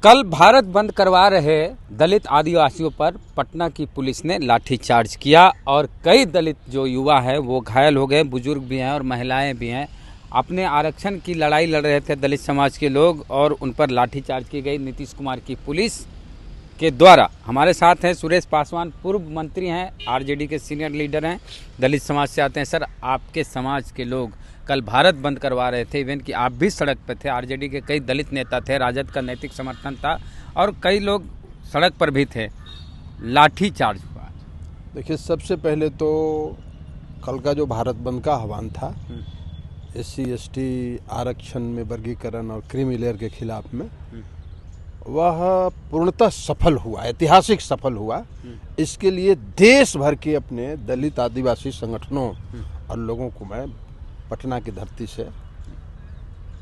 कल भारत बंद करवा रहे दलित आदिवासियों पर पटना की पुलिस ने लाठीचार्ज किया और कई दलित जो युवा है वो घायल हो गए। बुजुर्ग भी हैं और महिलाएं भी हैं। अपने आरक्षण की लड़ाई लड़ रहे थे दलित समाज के लोग और उन पर लाठीचार्ज की गई नीतीश कुमार की पुलिस के द्वारा। हमारे साथ हैं सुरेश पासवान, पूर्व मंत्री हैं, आरजेडी के सीनियर लीडर हैं, दलित समाज से आते हैं। सर, आपके समाज के लोग कल भारत बंद करवा रहे थे, इवन कि आप भी सड़क पर थे, आरजेडी के कई दलित नेता थे, राजद का नैतिक समर्थन था और कई लोग सड़क पर भी थे, लाठी चार्ज हुआ। देखिए, सबसे पहले तो कल का जो भारत बंद का आह्वान था SC ST आरक्षण में वर्गीकरण और क्रीमी लेयर के खिलाफ में, वह पूर्णतः सफल हुआ, ऐतिहासिक सफल हुआ। इसके लिए देश भर के अपने दलित आदिवासी संगठनों और लोगों को मैं पटना की धरती से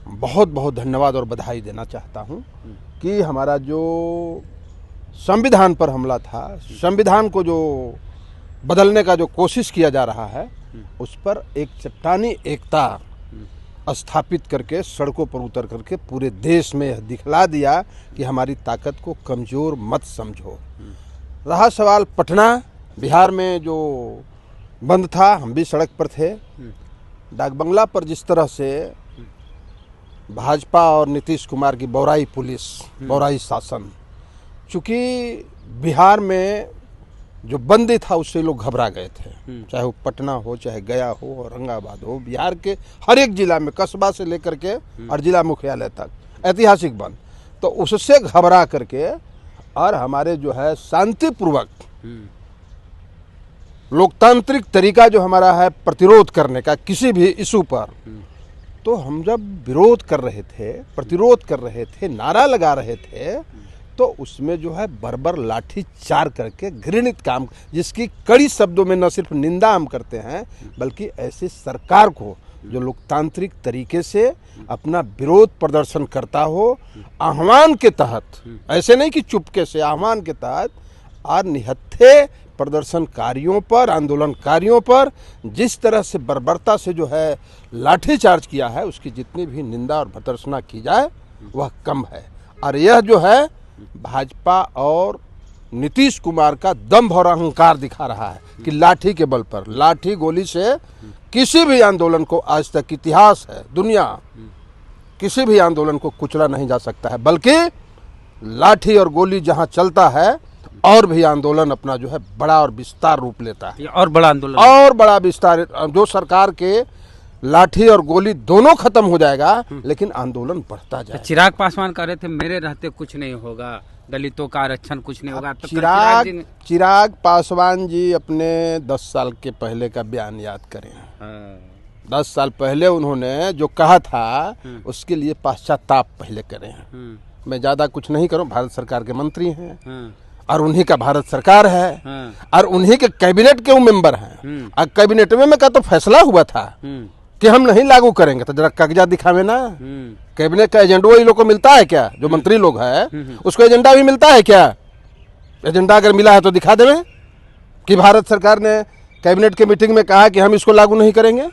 बहुत बहुत धन्यवाद और बधाई देना चाहता हूं कि हमारा जो संविधान पर हमला था, संविधान को जो बदलने का जो कोशिश किया जा रहा है, उस पर एक चट्टानी एकता स्थापित करके सड़कों पर उतर करके पूरे देश में यह दिखला दिया कि हमारी ताकत को कमज़ोर मत समझो। रहा सवाल पटना, बिहार में जो बंद था, हम भी सड़क पर थे। डाक बंगला पर जिस तरह से भाजपा और नीतीश कुमार की बौराई पुलिस, बौराई शासन, चूँकि बिहार में जो बंदी था उससे लोग घबरा गए थे, चाहे वो पटना हो, चाहे गया हो, औरंगाबाद हो, बिहार के हर एक जिला में, कस्बा से लेकर के और जिला मुख्यालय तक ऐतिहासिक बंद। तो उससे घबरा करके और हमारे जो है शांतिपूर्वक लोकतांत्रिक तरीका जो हमारा है प्रतिरोध करने का किसी भी इशू पर, तो हम जब विरोध कर रहे थे, प्रतिरोध कर रहे थे, नारा लगा रहे थे, तो उसमें जो है बर्बर लाठी चार करके घृणित काम, जिसकी कड़ी शब्दों में न सिर्फ निंदा हम करते हैं, बल्कि ऐसी सरकार को जो लोकतांत्रिक तरीके से अपना विरोध प्रदर्शन करता हो, आह्वान के तहत, ऐसे नहीं कि चुपके से, आह्वान के तहत और निहत्थे प्रदर्शनकारियों पर, आंदोलनकारियों पर जिस तरह से बर्बरता से जो है लाठीचार्ज किया है, उसकी जितनी भी निंदा और भर्त्सना की जाए वह कम है। और यह जो है भाजपा और नीतीश कुमार का दंभ और अहंकार दिखा रहा है कि लाठी के बल पर, लाठी गोली से किसी भी आंदोलन को, आज तक इतिहास है दुनिया, किसी भी आंदोलन को कुचला नहीं जा सकता है, बल्कि लाठी और गोली जहां चलता है और भी आंदोलन अपना जो है बड़ा और विस्तार रूप लेता है, और बड़ा आंदोलन और बड़ा विस्तार। जो सरकार के लाठी और गोली दोनों खत्म हो जाएगा, लेकिन आंदोलन बढ़ता जाएगा। चिराग पासवान कह रहे थे मेरे रहते कुछ नहीं होगा, दलितों का आरक्षण कुछ नहीं होगा। तो चिराग पासवान जी अपने 10 साल के पहले का बयान याद करें। 10 साल पहले उन्होंने जो कहा था, उसके लिए पश्चाताप पहले करें। मैं ज्यादा कुछ नहीं करूं, भारत सरकार के मंत्री हैं और उन्हीं का भारत सरकार है और उन्हीं के कैबिनेट के वो मेंबर हैं। और कैबिनेट में का तो फैसला हुआ था कि हम नहीं लागू करेंगे, तो जरा कागजात दिखावे ना। कैबिनेट का एजेंडा वही लोग को मिलता है क्या? जो मंत्री लोग हैं उसको एजेंडा भी मिलता है क्या? एजेंडा अगर मिला है तो दिखा देवे कि भारत सरकार ने कैबिनेट के मीटिंग में कहा कि हम इसको लागू नहीं करेंगे।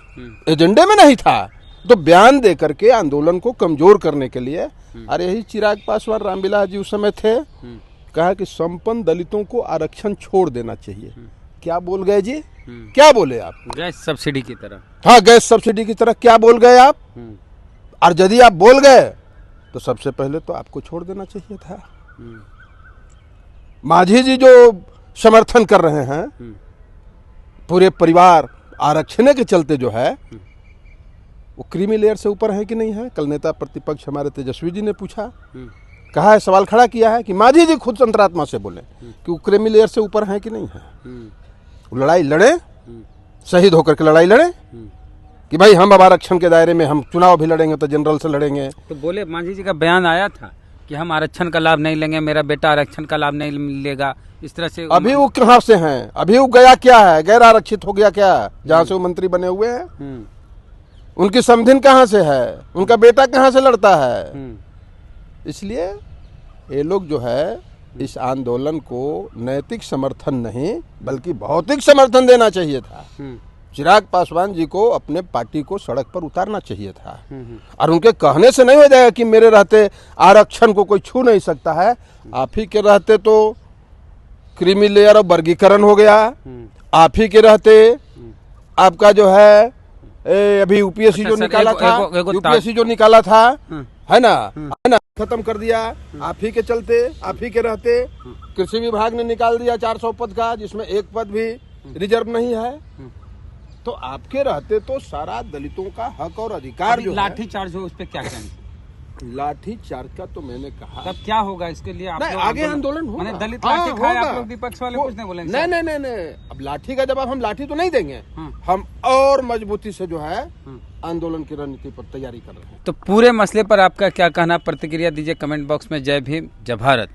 एजेंडे में नहीं था, तो बयान दे करके आंदोलन को कमजोर करने के लिए, और यही चिराग पासवान, रामविलास जी उस समय थे, कहा कि संपन्न दलितों को आरक्षण छोड़ देना चाहिए। क्या बोल गए जी? क्या बोले आप? गैस सब्सिडी की तरह। हाँ, गैस सब्सिडी की तरह क्या बोल गए आप? और यदि आप बोल गए तो सबसे पहले तो आपको छोड़ देना चाहिए था। मांझी जी जो समर्थन कर रहे हैं, पूरे परिवार आरक्षण के चलते जो है, वो क्रीमी लेयर से ऊपर है कि नहीं है? कल नेता प्रतिपक्ष हमारे तेजस्वी जी ने पूछा, कहा है, सवाल खड़ा किया है कि मांझी जी खुद अंतरात्मा से बोले कि वो क्रीमी लेयर से ऊपर है कि नहीं है। वो लड़ाई लड़े, शहीद होकर के लड़ाई लड़े कि भाई हम अब आरक्षण के दायरे में, हम चुनाव भी लड़ेंगे तो जनरल से लड़ेंगे। तो बोले, मांझी जी का बयान आया था कि हम आरक्षण का लाभ नहीं लेंगे, मेरा बेटा आरक्षण का लाभ नहीं लेगा, इस तरह से। अभी वो कहाँ से हैं? अभी वो गया क्या है? गैर आरक्षित हो गया क्या? जहाँ से वो मंत्री बने हुए हैं, उनकी समधिन कहाँ से है? उनका बेटा कहाँ से लड़ता है? इसलिए ये लोग जो है इस आंदोलन को नैतिक समर्थन नहीं बल्कि भौतिक समर्थन देना चाहिए था चिराग पासवान जी को अपने पार्टी को सड़क पर उतारना चाहिए था। और उनके कहने से नहीं हो जाएगा कि मेरे रहते आरक्षण को कोई छू नहीं सकता है। आप ही के रहते तो क्रीमी लेयर और वर्गीकरण हो गया। आप ही के रहते आपका जो है अभी यूपीएससी जो निकाला था, यूपीएससी जो निकाला था है ना, खत्म कर दिया। आप ही के चलते, आप ही के रहते कृषि विभाग ने निकाल दिया 400 पद का, जिसमें एक पद भी रिजर्व नहीं है। तो आपके रहते तो सारा दलितों का हक और अधिकार जो लाठी चार्ज हो, उस पे क्या कहेंगे? लाठी चार्ज का तो मैंने कहा तब क्या होगा इसके लिए? आप लोग आगे आंदोलन होगा। मैंने दलित लाठी खाए, आप लोग विपक्ष वाले कुछ नहीं बोलेंगे? नहीं, अब लाठी का जवाब हम लाठी तो नहीं देंगे। हम और मजबूती से जो है आंदोलन की रणनीति पर तैयारी कर रहे हैं। तो पूरे मसले पर आपका क्या कहना, प्रतिक्रिया दीजिए कमेंट बॉक्स में। जय भीम, जय भारत।